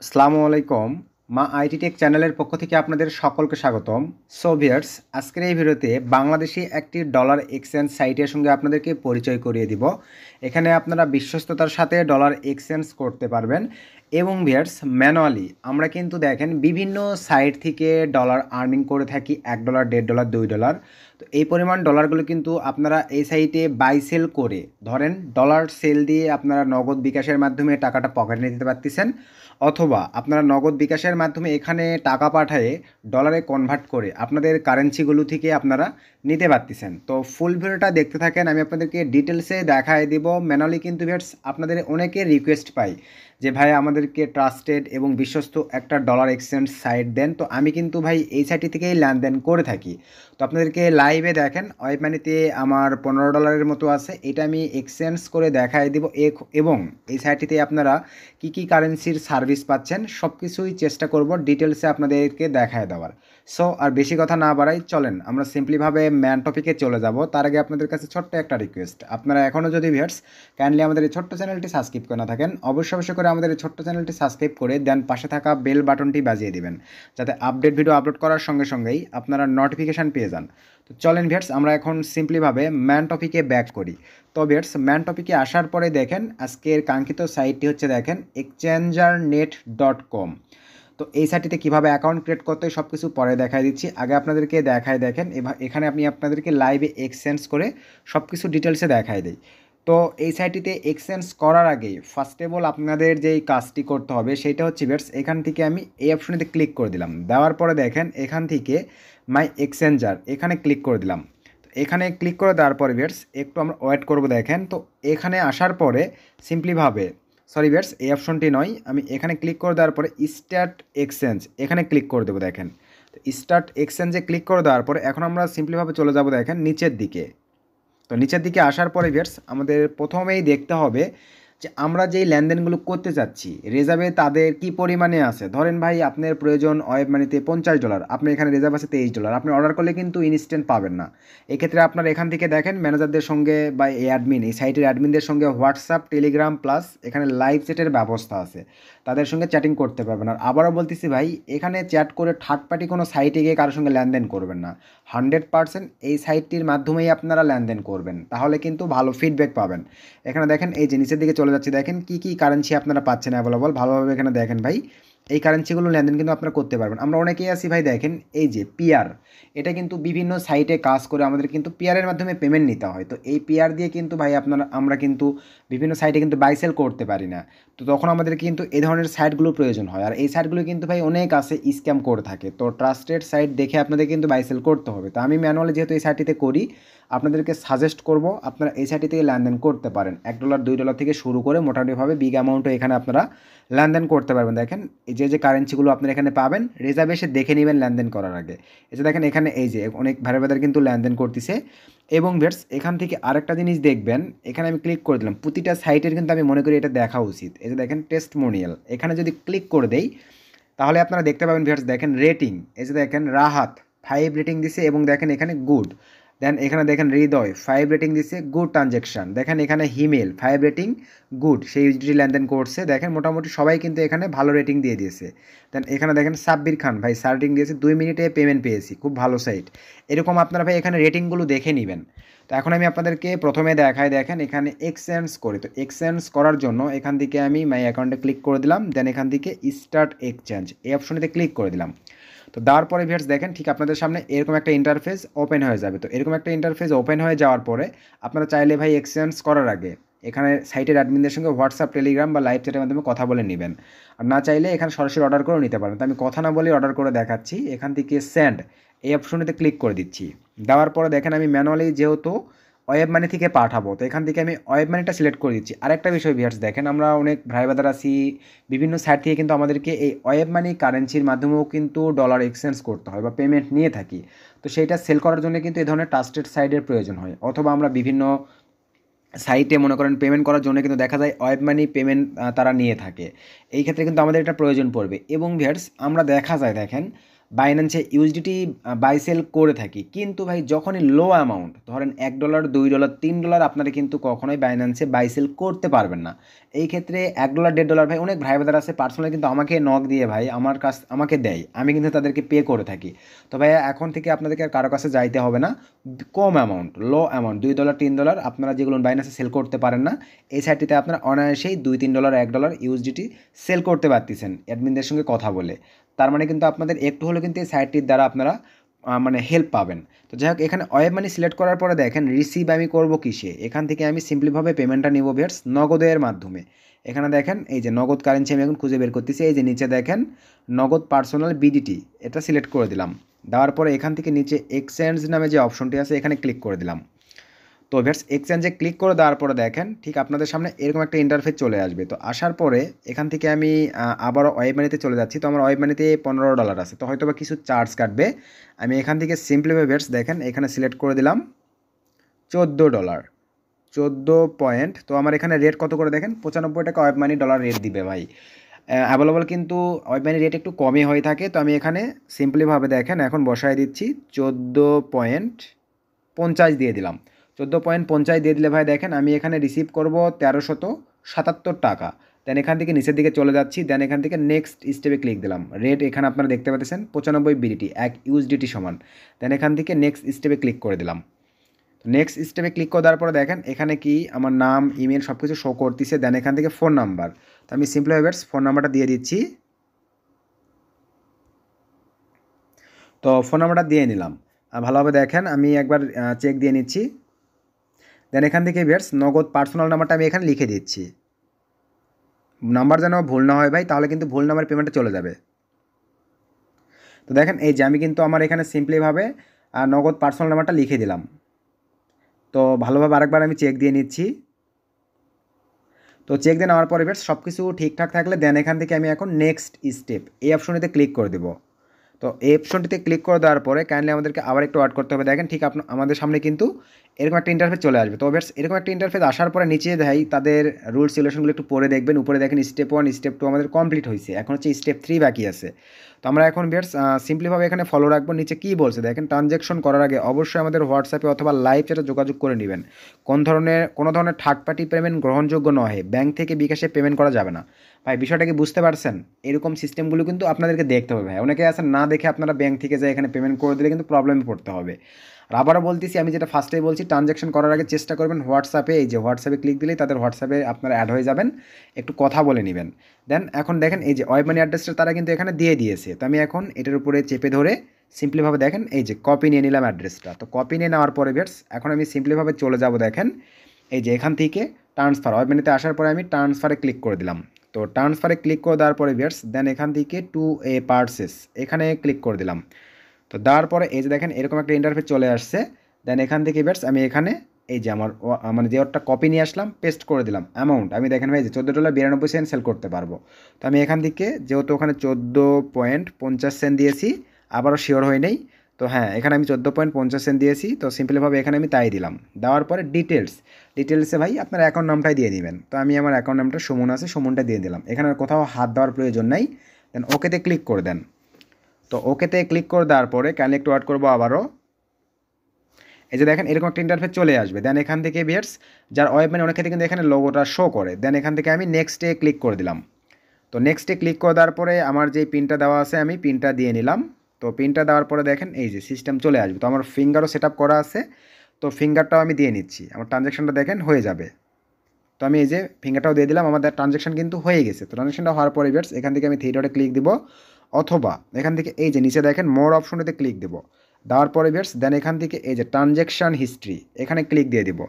আসসালামু আলাইকুম। মা আইটি টেক চ্যানেলের পক্ষ থেকে আপনাদের সকলকে স্বাগতম। সো ভিউয়ার্স, আজকের এই ভিডিওতে বাংলাদেশি একটি ডলার এক্সচেঞ্জ সাইটের সঙ্গে আপনাদেরকে পরিচয় করিয়ে দিব। এখানে আপনারা বিশ্বস্ততার সাথে ডলার এক্সচেঞ্জ করতে পারবেন এবং ভিউয়ার্স ম্যানুয়ালি আমরা কিন্তু দেখেন বিভিন্ন সাইট থেকে ডলার আর্নিং করে থাকি $1, $1.5, $2। তো এই পরিমাণ ডলারগুলো কিন্তু আপনারা এই সাইটে বাই সেল করে ধরেন ডলার সেল দিয়ে আপনারা নগদ বিকাশের মাধ্যমে টাকাটা পকেটে নিতে পারতেছেন, অথবা আপনারা নগদ বিকাশের মাধ্যমে এখানে টাকা পাঠিয়ে ডলারে কনভার্ট করে আপনাদের কারেন্সিগুলো থেকে আপনারা নিতে পারতেছেন। তো ফুল ভিডিওটা দেখতে থাকেন, আমি আপনাদেরকে ডিটেলসে দেখায় দেব। ম্যানুয়ালি কিন্তু ভিউয়ার্স আপনাদের অনেকে রিকোয়েস্ট পাই যে ভাই আমাদেরকে ট্রাস্টেড এবং বিশ্বস্ত একটা ডলার এক্সচেঞ্জ সাইট দেন। তো আমি কিন্তু ভাই এই সাইটটি থেকেই লেনদেন করে থাকি। তো আপনাদেরকে লাইভে দেখেন ওয়েব মানিতে আমার $15 মতো আছে, এটা আমি এক্সচেঞ্জ করে দেখায় দেব। এবং এই সাইটটিতে আপনারা কি কি কারেন্সির সার্ভিস পাচ্ছেন সব কিছুই চেষ্টা করব ডিটেলসে আপনাদেরকে দেখায় দেওয়ার। সো আর বেশি কথা না বাড়াই, চলেন আমরা সিম্পলিভাবে ম্যান টপিকে চলে যাব। তার আগে আপনাদের কাছে ছোট্ট একটা রিকোয়েস্ট, আপনারা এখনও যদি ভিউয়ার্স কাইন্ডলি আমাদের এই ছোট্ট চ্যানেলটি সাবস্ক্রাইব করে না থাকেন, অবশ্যই করে আমাদের এই ছোট্ট চ্যানেলটি সাবস্ক্রাইব করে দেন পাশে থাকা বেল বাটনটি বাজিয়ে দিবেন, যাতে আপডেট ভিডিও আপলোড করার সঙ্গে সঙ্গেই আপনারা নোটিফিকেশান পেয়ে যান। তো চলেন ভিউয়ার্স আমরা এখন সিম্পলিভাবে ম্যান টপিকে ব্যাক করি। তো ভিউয়ার্স ম্যান টপিকে আসার পরে দেখেন আজকের কাঙ্ক্ষিত সাইটটি হচ্ছে দেখেন exchanger.net.com। তো এই সাইটটিতে কীভাবে অ্যাকাউন্ট ক্রিয়েট করতে হয় সব কিছু পরে দেখাই দিচ্ছি, আগে আপনাদেরকে দেখায় দেখেন এখানে আমি আপনাদেরকে লাইভে এক্সচেঞ্জ করে সব কিছু ডিটেলসে দেখাই দিই। তো এই সাইটটিতে এক্সচেঞ্জ করার আগে ফার্স্ট অফ অল আপনাদের যেই কাজটি করতে হবে সেটা হচ্ছে ভিউয়ার্স এখান থেকে আমি এই অপশনেতে ক্লিক করে দিলাম, দেওয়ার পরে দেখেন এখান থেকে মাই এক্সচেঞ্জার এখানে ক্লিক করে দিলাম। এখানে ক্লিক করে দেওয়ার পরে ভিউয়ার্স একটু আমরা ওয়েট করব দেখেন। তো এখানে আসার পরে সিম্পলিভাবে সরি ভিউয়ার্স এই অপশনটি নয়, আমি এখানে ক্লিক করে দেওয়ার পরে স্টার্ট এক্সচেঞ্জ এখানে ক্লিক করে দেবো দেখেন। তো স্টার্ট এক্সচেঞ্জে ক্লিক করে দেওয়ার পরে এখন আমরা সিম্পলিভাবে চলে যাব দেখেন নিচের দিকে। তো নিচের দিকে আসার পরে ভিউয়ার্স আমাদের প্রথমেই দেখতে হবে যে আমরা যেই লেনদেনগুলো করতে চাচ্ছি রিজার্ভে তাদের কি পরিমাণে আছে। ধরেন ভাই আপনার প্রয়োজন ওয়েব মানিতে $50, আপনি এখানে রিজার্ভ আছে $23, আপনি অর্ডার করলে কিন্তু ইনস্ট্যান্ট পাবেন না। এক্ষেত্রে আপনার এখান থেকে দেখেন ম্যানেজারদের সঙ্গে বা এই অ্যাডমিন এই সাইটের অ্যাডমিনদের সঙ্গে হোয়াটসঅ্যাপ টেলিগ্রাম প্লাস এখানে লাইভ চ্যাটের ব্যবস্থা আছে, তাদের সঙ্গে চ্যাটিং করতে পারবেন। আর আবারও বলতেছি ভাই এখানে চ্যাট করে থার্ড পার্টি কোনো সাইটে গিয়ে কারোর সঙ্গে লেনদেন করবেন না, 100% এই সাইটটির মাধ্যমেই আপনারা লেনদেন করবেন, তাহলে কিন্তু ভালো ফিডব্যাক পাবেন। এখানে দেখেন এই যে নিচের দিকে চলে যাচ্ছে দেখেন কি কি কারেন্সি আপনারা পাচ্ছেন অ্যাভেলেবল, ভালোভাবে এখানে দেখেন ভাই এই কারেন্সিগুলো লেনদেন কিন্তু আপনারা করতে পারবেন। আমরা অনেকেই আছি ভাই দেখেন এই যে পিআর, এটা কিন্তু বিভিন্ন সাইটে কাজ করে আমাদের কিন্তু পিআরের মাধ্যমে পেমেন্ট নিতে হয়। তো এই পিআর দিয়ে কিন্তু ভাই আমরা কিন্তু বিভিন্ন সাইটে কিন্তু বাই সেল করতে পারি না। তো তখন আমাদের কিন্তু এই ধরনের সাইটগুলো প্রয়োজন হয়, আর এই সাইটগুলো কিন্তু ভাই অনেক আছে স্ক্যাম করে থাকে। তো ট্রাস্টেড সাইট দেখে আপনাদের কিন্তু বাই সেল করতে হবে। তো আমি ম্যানুয়ালি যেহেতু এই সাইটটিতে করি আপনাদেরকে সাজেস্ট করব আপনারা এই সাইটটি থেকে লেনদেন করতে পারেন। $1, $2 থেকে শুরু করে মোটামুটিভাবে বিগ অ্যামাউন্টও এখানে আপনারা লেনদেন করতে পারবেন। দেখেন এই যে কারেন্সিগুলো আপনারা এখানে পাবেন রিজার্ভে এসে দেখে নেবেন লেনদেন করার আগে। এই যে দেখেন এখানে এই যে অনেক ভাইরা কিন্তু লেনদেন করতেছে। এবং ভিউয়ার্স এখান থেকে আরেকটা জিনিস দেখবেন, এখানে আমি ক্লিক করে দিলাম, প্রতিটা সাইটের কিন্তু আমি মনে করি এটা দেখা উচিত। এই যে দেখেন টেস্টমোনিয়াল, এখানে যদি ক্লিক করে দেই তাহলে আপনারা দেখতে পাবেন ভিউয়ার্স দেখেন রেটিং, এই যে দেখেন রাহাত 5 রেটিং দিছে এবং দেখেন এখানে গুড। দেন এখানে দেখেন হৃদয় 5 রেটিং দিচ্ছে, গুড ট্রানজ্যাকশান। দেখেন এখানে হিমেল 5 রেটিং, গুড, সেই ইউজিটি লেনদেন করছে। দেখেন মোটামুটি সবাই কিন্তু এখানে ভালো রেটিং দিয়ে দিয়েছে। দেন এখানে দেখেন সাব্বির খান ভাই 4 রেটিং দিয়েছে, 2 মিনিটে পেমেন্ট পেয়েছি, খুব ভালো সাইট। এরকম আপনারা ভাই এখানে রেটিংগুলো দেখে নেবেন। তো এখন আমি আপনাদেরকে প্রথমে দেখাই দেখেন এখানে এক্সচেঞ্জ করি। তো এক্সচেঞ্জ করার জন্য এখান থেকে আমি মাই অ্যাকাউন্টে ক্লিক করে দিলাম, দেন এখান থেকে স্টার্ট এক্সচেঞ্জ এই অপশনেতে ক্লিক করে দিলাম। তো দেওয়ার পরে ভিউয়ার্স দেখেন ঠিক আপনাদের সামনে এরকম একটা ইন্টারফেস ওপেন হয়ে যাবে। তো এরকম একটা ইন্টারফেস ওপেন হয়ে যাওয়ার পরে আপনারা চাইলে ভাই এক্সচেঞ্জ করার আগে এখানে সাইটের অ্যাডমিনদের সঙ্গে হোয়াটসঅ্যাপ টেলিগ্রাম বা লাইভ চ্যাটের মাধ্যমে কথা বলে নেবেন, আর না চাইলে এখানে সরাসরি অর্ডার করেও নিতে পারেন। তো আমি কথা না বলে অর্ডার করে দেখাচ্ছি, এখান থেকে সেন্ড এই অপশনেতে ক্লিক করে দিচ্ছি। দেওয়ার পরে দেখেন আমি ম্যানুয়ালি যেহেতু ওয়েব মানি থেকে পাঠাবো তো এখান থেকে আমি ওয়েব মানিটা সিলেক্ট করে দিচ্ছি। আরেকটা বিষয় ভিউয়ার্স দেখেন আমরা অনেক ভাই বাদার আছি বিভিন্ন সাইট থেকে কিন্তু আমাদেরকে এই ওয়েব মানি কারেন্সির মাধ্যমেও কিন্তু ডলার এক্সচেঞ্জ করতে হয় বা পেমেন্ট নিয়ে থাকি। তো সেইটা সেল করার জন্য কিন্তু এই ধরনের ট্রাস্টেড সাইটের প্রয়োজন হয়, অথবা আমরা বিভিন্ন সাইটে মনে করেন পেমেন্ট করার জন্য কিন্তু দেখা যায় ওয়েব মানি পেমেন্ট তারা নিয়ে থাকে। এই ক্ষেত্রে কিন্তু আমাদের এটা প্রয়োজন পড়বে। এবং ভিউয়ার্স আমরা দেখা যায় দেখেন বাইন্যান্সে ইউএসডিটি বাই সেল করে থাকি, কিন্তু ভাই যখনই লো অ্যামাউন্ট ধরেন $1, $2, $3 আপনারা কিন্তু কখনোই বাইন্যান্সে বাই সেল করতে পারবেন না। এই ক্ষেত্রে $1, $1.5 ভাই অনেক ভাই ব্রাদার আছে পার্সোনালি কিন্তু আমাকে নক দিয়ে ভাই আমাকে দেয়, আমি কিন্তু তাদেরকে পে করে থাকি। তো ভাই এখন থেকে আপনাদেরকে আর কারো কাছে যাইতে হবে না, কম অ্যামাউন্ট লো অ্যামাউন্ট $2, $3 আপনারা যেগুলো বাইন্যান্সে সেল করতে পারেন না, এই সাইটটিতে আপনারা অনায়াসেই $2, $3, $1 ইউএসডিটি সেল করতে পারতেছেন অ্যাডমিনদের সঙ্গে কথা বলে। তার মানে কিন্তু আপনাদের একটু হলেও কিন্তু এই সাইটটির দ্বারা আপনারা মানে হেল্প পাবেন। তো যাই হোক, এখানে ওয়েব মানি সিলেক্ট করার পরে দেখেন রিসিভ আমি করব কিসে, এখান থেকে আমি সিম্পলিভাবে পেমেন্টটা নেব ভিউয়ার্স নগদের মাধ্যমে। এখানে দেখেন এই যে নগদ কারেন্সি আমি এখন খুঁজে বের করতেছি, এই যে নিচে দেখেন নগদ পার্সোনাল বিডিটি, এটা সিলেক্ট করে দিলাম। দেওয়ার পরে এখান থেকে নিচে এক্সচেঞ্জ নামে যে অপশনটি আছে এখানে ক্লিক করে দিলাম। তো ভিউয়ার্স এক্সচেঞ্জে ক্লিক করে দেওয়ার পরে দেখেন ঠিক আপনাদের সামনে এরকম একটা ইন্টারফেস চলে আসবে। তো আসার পরে এখান থেকে আমি আবারও ওয়েব মানিতে চলে যাচ্ছি। তো আমার ওয়েব মানিতে $15 আছে, তো হয়তো বা কিছু চার্জ কাটবে। আমি এখান থেকে সিম্পলিভাবে ভিউয়ার্স দেখেন এখানে সিলেক্ট করে দিলাম $14, 14 পয়েন্ট। তো আমার এখানে রেট কত করে দেখেন, 95 টাকা ওয়েব মানি ডলার রেট দিবে ভাই। অ্যাভেলেবল কিন্তু ওয়েব মানি রেট একটু কমই হয়ে থাকে। তো আমি এখানে সিম্পলিভাবে দেখেন এখন বসায় দিচ্ছি 14.50 দিয়ে দিলাম। 14.50 দিয়ে দিলে ভাই দেখেন আমি এখানে রিসিভ করব $1377। দেন এখান থেকে নিচের দিকে চলে যাচ্ছি, দেন এখান থেকে নেক্সট স্টেপে ক্লিক দিলাম। রেট এখানে আপনারা দেখতে পাচ্ছেন 95 বিডিটি, 1 ইউএসডিটি সমান। দেন এখান থেকে নেক্সট স্টেপে ক্লিক করে দিলাম। নেক্সট স্টেপে ক্লিক করে দেওয়ার পরে দেখেন এখানে কি আমার নাম ইমেল সব কিছু শো করতেছে। দেন এখান থেকে ফোন নাম্বার, তো আমি সিম্পলিভাবে ফোন নাম্বারটা দিয়ে দিচ্ছি। তো ফোন নাম্বারটা দিয়ে নিলাম। ভালোভাবে দেখেন আমি একবার চেক দিয়ে নিচ্ছি। দেন এখান থেকে ভিউয়ার্স নগদ পার্সোনাল নাম্বারটা আমি এখানে লিখে দিচ্ছি। নাম্বার যেন ভুল না হয় ভাই, তাহলে কিন্তু ভুল নাম্বার পেমেন্টটা চলে যাবে। তো দেখেন এই যে আমি কিন্তু আমার এখানে সিম্পলিভাবে নগদ পার্সোনাল নাম্বারটা লিখে দিলাম। তো ভালোভাবে আরেকবার আমি চেক দিয়ে নিচ্ছি। তো চেক দিয়ে নেওয়ার পরে ভিউয়ার্স সব কিছু ঠিকঠাক থাকলে দেন এখান থেকে আমি এখন নেক্সট স্টেপ এই অপশনটিতে ক্লিক করে দেবো। তো এই অপশনটিতে ক্লিক করে দেওয়ার পরে কাইন্ডলি আমাদেরকে আবার একটু ওয়েট করতে হবে। দেখেন ঠিক আমাদের সামনে কিন্তু এরকম একটা ইন্টারফেস চলে আসবে। তো ভিউয়ার্স এরকম একটা ইন্টারফেস আসার পরে নিচে ভাই তাদের রুলস রেগুলেশনগুলো একটু পড়ে দেখবেন। উপরে দেখেন স্টেপ 1 স্টেপ 2 আমাদের কমপ্লিট হয়েছে, এখন হচ্ছে স্টেপ 3 বাকি আছে। তো আমরা এখন ভিউয়ার্স সিম্পলিভাবে এখানে ফলো রাখবো। নিচে কী বলছে দেখেন, ট্রানজ্যাকশন করার আগে অবশ্যই আমাদের হোয়াটসঅ্যাপে অথবা লাইভ চ্যাটে যোগাযোগ করে নেবেন। কোনো ধরনের থার্ড পার্টি পেমেন্ট গ্রহণযোগ্য নয়, ব্যাংক থেকে বিকাশে পেমেন্ট করা যাবে না। ভাই বিষয়টা কি বুঝতে পারছেন? এরকম সিস্টেমগুলো কিন্তু আপনাদেরকে দেখতে হবে ভাই। অনেকে আছেন না দেখে আপনারা ব্যাংক থেকে যায় এখানে পেমেন্ট করে দিলে কিন্তু প্রবলেমে পড়তে হবে। আর আবারও বলতেছি, আমি যেটা ফার্স্টেই বলছি, ট্রানজ্যাকশন করার আগে চেষ্টা করবেন হোয়াটসঅ্যাপে, এই যে হোয়াটসঅ্যাপে ক্লিক দিলেই তাদের হোয়াটসঅ্যাপে আপনারা অ্যাড হয়ে যাবেন, একটু কথা বলে নেবেন। দেন এখন দেখেন এই যে ওয়েব মানি অ্যাড্রেসটা তারা কিন্তু এখানে দিয়ে দিয়েছে। তো আমি এখন এটার উপরে চেপে ধরে সিম্পলিভাবে দেখেন এই যে কপি নিয়ে নিলাম অ্যাড্রেসটা। তো কপি নিয়ে নেওয়ার পরে ভিউয়ার্স এখন আমি সিম্পলিভাবে চলে যাব। দেখেন এই যে এখান থেকে ট্রান্সফার ওয়েব মানিতে আসার পরে আমি ট্রান্সফারে ক্লিক করে দিলাম। তো ট্রান্সফারে ক্লিক করে দেওয়ার পরে ভিউয়ার্স দেন এখান থেকে টু এ পার্সেস এখানে ক্লিক করে দিলাম। তো দেওয়ার পরে এই যে দেখেন এরকম একটা ইন্টারফেস চলে আসছে। দেন এখান থেকে ভিউয়ার্স আমি এখানে এই যে আমার মানে যে ওটা কপি নিয়ে আসলাম পেস্ট করে দিলাম। অ্যামাউন্ট আমি দেখেন ভাই যে $14.92 সেল করতে পারবো। তো আমি এখান থেকে যেহেতু ওখানে 14.50 দিয়েছি, আবারও শিওর হয়ে নেই। তো হ্যাঁ এখানে আমি 14.50 দিয়েছি। তো সিম্পলিভাবে এখানে আমি তাই দিলাম। দেওয়ার পরে ডিটেলসে ভাই আপনার অ্যাকাউন্ট নামটাই দিয়ে দিবেন। তো আমি আমার অ্যাকাউন্ট নামটা সুমন আছে, সুমনটা দিয়ে দিলাম। এখানে কোথাও হাত দেওয়ার প্রয়োজন নাই। দেন ওকেতে ক্লিক করে দেন। তো ওকেতে ক্লিক করে দেওয়ার পরে কাইন্ডলি একটু ওয়েট করবো আবারও। এই যে দেখেন এরকম একটা ইন্টারফেস চলে আসবে। দেন এখান থেকে ভিউয়ার্স যার ওয়েব মানি অনেক ক্ষেত্রে কিন্তু এখানে লোগোটা শো করে। দেন এখান থেকে আমি নেক্সটে ক্লিক করে দিলাম। তো নেক্সটে ক্লিক করে দেওয়ার পরে আমার যে পিনটা দেওয়া আছে আমি পিনটা দিয়ে নিলাম। তো পিনটা দেওয়ার পরে দেখেন এই যে সিস্টেম চলে আসবে। তো আমার ফিঙ্গারও সেট আপ করা আছে, তো ফিঙ্গারটাও আমি দিয়ে নিচ্ছি। আমার ট্রানজ্যাকশনটা দেখেন হয়ে যাবে। তো আমি এই যে ফিঙ্গারটাও দিয়ে দিলাম, আমাদের ট্রানজ্যাকশন কিন্তু হয়ে গেছে। তো ট্রানজ্যাকশনটা হওয়ার পরে ভিউয়ার্স এখান থেকে আমি থ্রি ডটে ক্লিক দিব, অথবা এখান থেকে এই যে নিচে দেখেন মোর অপশনটিতে ক্লিক দেবো। দেওয়ার পরে ভিউয়ার্স দেন এখান থেকে এই যে ট্রানজ্যাকশন হিস্ট্রি এখানে ক্লিক দিয়ে দিব।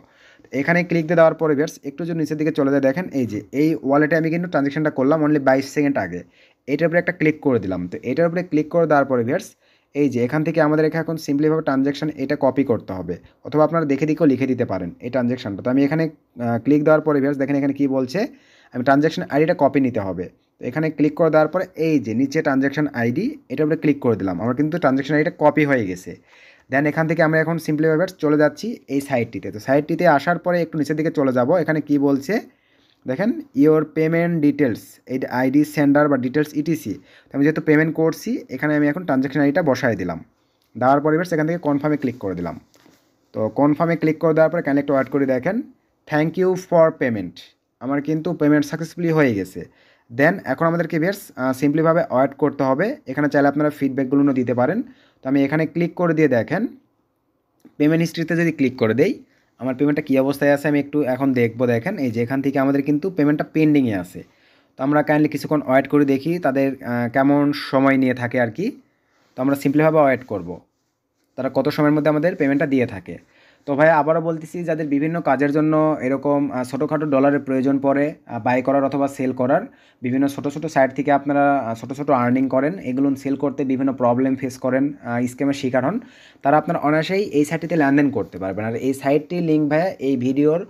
এখানে ক্লিক দিয়ে দেওয়ার পরে ভিউয়ার্স একটু যদি নিচের দিকে চলে যায় দেখেন এই যে এই ওয়ালেটে আমি কিন্তু ট্রানজ্যাকশনটা করলাম অনলি 22 সেকেন্ড আগে। এটার উপরে একটা ক্লিক করে দিলাম। তো এটার উপরে ক্লিক করে দেওয়ার পরে ভিউয়ার্স এই যে এখান থেকে আমাদের এখানে এখন সিম্পলিভাবে ট্রানজ্যাকশন এটা কপি করতে হবে, অথবা আপনারা দেখে দিকেও লিখে দিতে পারেন এই ট্রানজ্যাকশনটা। তো আমি এখানে ক্লিক দেওয়ার পরে ভিউয়ার্স দেখেন এখানে কী বলছে, আমি ট্রানজ্যাকশন আইডিটা কপি নিতে হবে। তো এখানে ক্লিক করে দেওয়ার পরে এই যে নিচে ট্রানজ্যাকশন আইডি এটার উপরে ক্লিক করে দিলাম। আমার কিন্তু ট্রানজ্যাকশন আইডিটা কপি হয়ে গেছে। দেন এখান থেকে আমরা এখন সিম্পলিভাবে চলে যাচ্ছি এই সাইটটিতে। তো সাইটটিতে আসার পরে একটু নিচের দিকে চলে যাব। এখানে কি বলছে, দেখেন ইওর পেমেন্ট ডিটেলস, এই আইডি সেন্ডার বা ডিটেলস ইটিসি। তো আমি যেহেতু পেমেন্ট করছি এখানে আমি এখন ট্রানজ্যাকশন আইডিটা বসাই দিলাম। দেওয়ার পরে সেখান থেকে কনফার্মে ক্লিক করে দিলাম। তো কনফার্মে ক্লিক করে দেওয়ার পরে কাইন্ডলি একটু ওয়েট করে দেখেন, থ্যাংক ইউ ফর পেমেন্ট, আমার কিন্তু পেমেন্ট সাকসেসফুলি হয়ে গেছে। দেন এখন আমাদেরকে বেশ সিম্পলিভাবে ওয়েট করতে হবে। এখানে চাইলে আপনারা ফিডব্যাকগুলো দিতে পারেন। তো আমি এখানে ক্লিক করে দিয়ে দেখেন পেমেন্ট হিস্ট্রিতে যদি ক্লিক করে দেই আমার পেমেন্টটা কী অবস্থায় আছে আমি একটু এখন দেখবো। দেখেন এই যে এখান থেকে আমাদের কিন্তু পেমেন্টটা পেন্ডিংয়ে আছে। তো আমরা কাইন্ডলি কিছুক্ষণ ওয়েট করে দেখি তাদের কেমন সময় নিয়ে থাকে আর কি। তো আমরা সিম্পলিভাবে ওয়েট করব তারা কত সময়ের মধ্যে আমাদের পেমেন্টটা দিয়ে থাকে। তো ভাই আবারও বলতেছি, যাদের বিভিন্ন কাজের জন্য এরকম ছোটোখাটো ডলারের প্রয়োজন পড়ে বাই করার অথবা সেল করার, বিভিন্ন ছোটো ছোটো সাইট থেকে আপনারা ছোটো ছোটো আর্নিং করেন, এগুলো সেল করতে বিভিন্ন প্রবলেম ফেস করেন, স্ক্যামের শিকার হন, তারা আপনার অনায়াসেই এই সাইটটিতে লেনদেন করতে পারবেন। আর এই সাইটটির লিঙ্ক ভাইয়া এই ভিডিওর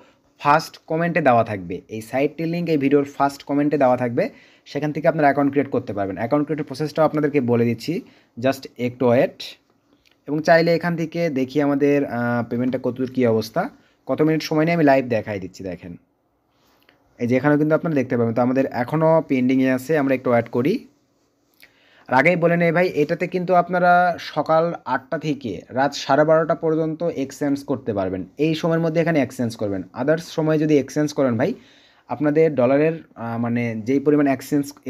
ফার্স্ট কমেন্টে দেওয়া থাকবে। এই সাইটটির লিঙ্ক এই ভিডিওর ফার্স্ট কমেন্টে দেওয়া থাকবে, সেখান থেকে আপনারা অ্যাকাউন্ট ক্রিয়েট করতে পারবেন। অ্যাকাউন্ট ক্রিয়েটের প্রসেসটাও আপনাদেরকে বলে দিচ্ছি, জাস্ট একটু ওয়েট। এবং চাইলে এখান থেকে দেখি আমাদের পেমেন্টটা কতদূর কী অবস্থা, কত মিনিট সময় নিয়ে আমি লাইভ দেখাই দিচ্ছি। দেখেন এই যে এখানেও কিন্তু আপনারা দেখতে পাবেন। তো আমাদের এখনও পেন্ডিংয়ে আছে, আমরা একটু ওয়েট করি। আর আগেই বলে নেই ভাই, এটাতে কিন্তু আপনারা সকাল 8টা থেকে রাত 12:30 পর্যন্ত এক্সচেঞ্জ করতে পারবেন। এই সময়ের মধ্যে এখানে এক্সচেঞ্জ করবেন। আদার্স সময় যদি এক্সচেঞ্জ করেন ভাই, আপনাদের ডলারের মানে যেই পরিমাণ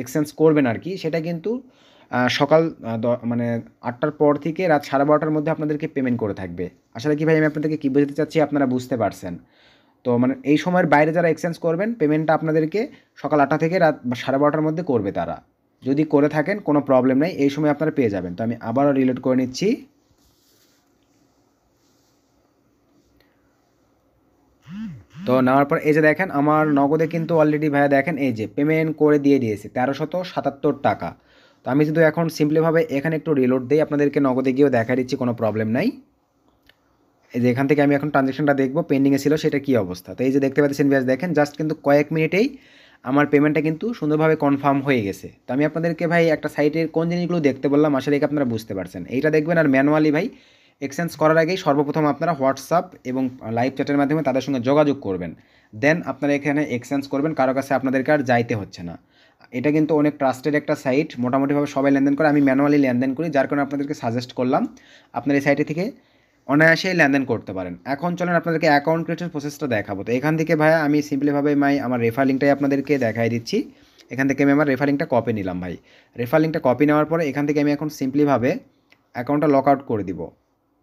এক্সচেঞ্জ করবেন আর কি, সেটা কিন্তু সকাল মানে 8টার পর থেকে রাত 12:30টার মধ্যে আপনাদেরকে পেমেন্ট করে থাকবে। আসলে কি ভাই আমি আপনাদেরকে কী বোঝাতে চাচ্ছি আপনারা বুঝতে পারছেন? তো মানে এই সময়ের বাইরে যারা এক্সচেঞ্জ করবেন পেমেন্টটা আপনাদেরকে সকাল 8টা থেকে রাত 12:30টার মধ্যে করবে তারা। যদি করে থাকেন কোনো প্রবলেম নেই, এই সময় আপনারা পেয়ে যাবেন। তো আমি আবারও রিলোড করে নিচ্ছি। তো নেওয়ার পর এই যে দেখেন আমার নগদে কিন্তু অলরেডি ভাইয়া দেখেন এই যে পেমেন্ট করে দিয়ে দিয়েছে 1377 টাকা। তো আমি যদি এখন সিম্পলিভাবে এখানে একটু রিলোড দিই আপনাদেরকে নগদে গিয়েও দেখা দিচ্ছি, কোনো প্রবলেম নাই। এই যে এখান থেকে আমি এখন ট্রানজ্যাকশনটা দেখবো পেন্ডিংয়ে ছিল সেটা কী অবস্থা। তো এই যে দেখতে পাচ্ছেন ব্যাস দেখেন জাস্ট কিন্তু কয়েক মিনিটেই আমার পেমেন্টটা কিন্তু সুন্দরভাবে কনফার্ম হয়ে গেছে। তো আমি আপনাদেরকে ভাই একটা সাইটের কোন জিনিসগুলো দেখতে বললাম আসলে কি আপনারা বুঝতে পারছেন, এইটা দেখবেন। আর ম্যানুয়ালি ভাই এক্সচেঞ্জ করার আগেই সর্বপ্রথম আপনারা হোয়াটসঅ্যাপ এবং লাইভ চ্যাটের মাধ্যমে তাদের সঙ্গে যোগাযোগ করবেন। দেন আপনারা এখানে এক্সচেঞ্জ করবেন, কারো কাছে আপনাদেরকে আর যাইতে হচ্ছে না। এটা কিন্তু অনেক ট্রাস্টেড একটা সাইট, মোটামুটিভাবে সবাই লেনদেন করে, আমি ম্যানুয়ালি লেনদেন করি, যার কারণে আপনাদেরকে সাজেস্ট করলাম আপনার এই সাইটে থেকে অনায়াসেই লেনদেন করতে পারেন। এখন চলেন আপনাদেরকে অ্যাকাউন্ট ক্রিয়েটের প্রসেসটা দেখাবো। তো এখান থেকে ভাই আমি সিম্পলিভাবে আমার রেফার লিঙ্কটাই আপনাদেরকে দেখাই দিচ্ছি। এখান থেকে আমি আমার রেফার লিঙ্কটা কপি নিলাম ভাই। রেফার লিঙ্কটা কপি নেওয়ার পরে এখান থেকে আমি এখন সিম্পলিভাবে অ্যাকাউন্টটা লক আউট করে দিব।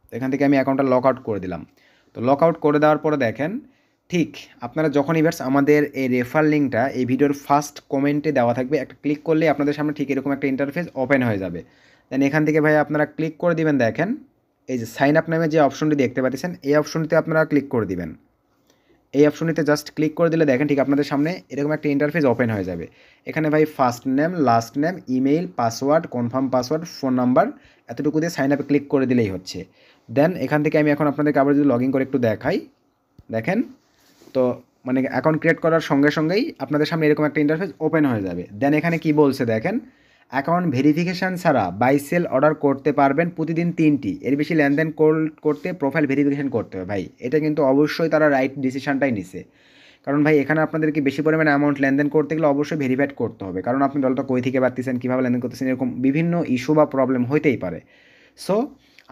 তো এখান থেকে আমি অ্যাকাউন্টটা লক আউট করে দিলাম। তো লক আউট করে দেওয়ার পরে দেখেন ঠিক আপনারা যখন ইভার্স আমাদের এই রেফার লিঙ্কটা এই ভিডিওর ফার্স্ট কমেন্টে দেওয়া থাকবে, একটা ক্লিক করলেই আপনাদের সামনে ঠিক এরকম একটা ইন্টারফেস ওপেন হয়ে যাবে। দেন এখান থেকে ভাই আপনারা ক্লিক করে দিবেন। দেখেন এই যে সাইন আপ নামে যে অপশনটি দেখতে পাচ্ছেন এই অপশনটিতে আপনারা ক্লিক করে দিবেন। এই অপশনটিতে জাস্ট ক্লিক করে দিলে দেখেন ঠিক আপনাদের সামনে এরকম একটা ইন্টারফেস ওপেন হয়ে যাবে। এখানে ভাই first name, last name, email, password, confirm password, phone number এতটুকু দিয়ে সাইন আপে ক্লিক করে দিলেই হচ্ছে। দেন এখান থেকে আমি এখন আপনাদেরকে আবার যদি লগ ইন করে একটু দেখাই, দেখেন তো মানে অ্যাকাউন্ট ক্রিয়েট করার সঙ্গে সঙ্গেই আপনাদের সামনে এরকম একটা ইন্টারফেস ওপেন হয়ে যাবে। দেন এখানে কি বলছে দেখেন, অ্যাকাউন্ট ভেরিফিকেশান ছাড়া বাই সেল অর্ডার করতে পারবেন প্রতিদিন 3টি, এর বেশি লেনদেন করতে প্রোফাইল ভেরিফিকেশান করতে হবে। ভাই এটা কিন্তু অবশ্যই তারা রাইট ডিসিশনটাই নিছে, কারণ ভাই এখানে আপনাদেরকে বেশি পরিমাণে অ্যামাউন্ট লেনদেন করতে গেলে অবশ্যই ভেরিফাইড করতে হবে, কারণ আপনি ডলারটা কই থেকে পাচ্ছেন, কীভাবে লেনদেন করতেছেন, এরকম বিভিন্ন ইস্যু বা প্রবলেম হইতেই পারে। সো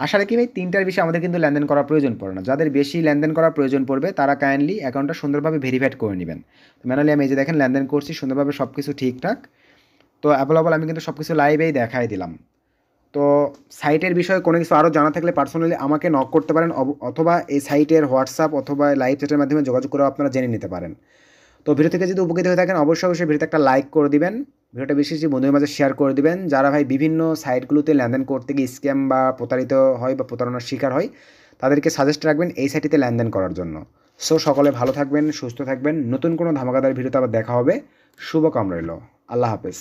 আশা রাখি ভাই 3টার বেশি আমাদের কিন্তু লেনদেন করার প্রয়োজন পড়ে না। যাদের বেশি লেনদেন করার প্রয়োজন পড়বে তারা কাইন্ডলি অ্যাকাউন্টটা সুন্দরভাবে ভেরিফাইড করে নেবেন। তো ম্যানুয়ালি আমি এই যে দেখেন লেনদেন করছি সুন্দরভাবে, সব কিছু ঠিকঠাক। তো অ্যাভেলেবল আমি কিন্তু সব কিছু লাইভেই দেখাই দিলাম। তো সাইটের বিষয়ে কোনো কিছু আরও জানা থাকলে পার্সোনালি আমাকে নক করতে পারেন, অথবা এই সাইটের হোয়াটসঅ্যাপ অথবা লাইভ চ্যাটের মাধ্যমে যোগাযোগ করেও আপনারা জেনে নিতে পারেন। তো ভিডিও থেকে যদি উপকৃত হয়ে থাকেন অবশ্যই ভিডিওতে একটা লাইক করে দিবেন, ভিডিওটা বেশি বেশি বন্ধুদের মাঝে শেয়ার করে দিবেন। যারা ভাই বিভিন্ন সাইটগুলোতে লেনদেন করতে গিয়ে স্ক্যাম বা প্রতারিত হয় বা প্রতারণার শিকার হয়, তাদেরকে সাজেস্ট রাখবেন এই সাইটটিতে লেনদেন করার জন্য। সো সকলে ভালো থাকবেন, সুস্থ থাকবেন, নতুন কোনো ধামাকাদার ভিডিওতে আবার দেখা হবে। শুভকামনা রইল। আল্লাহ হাফেজ।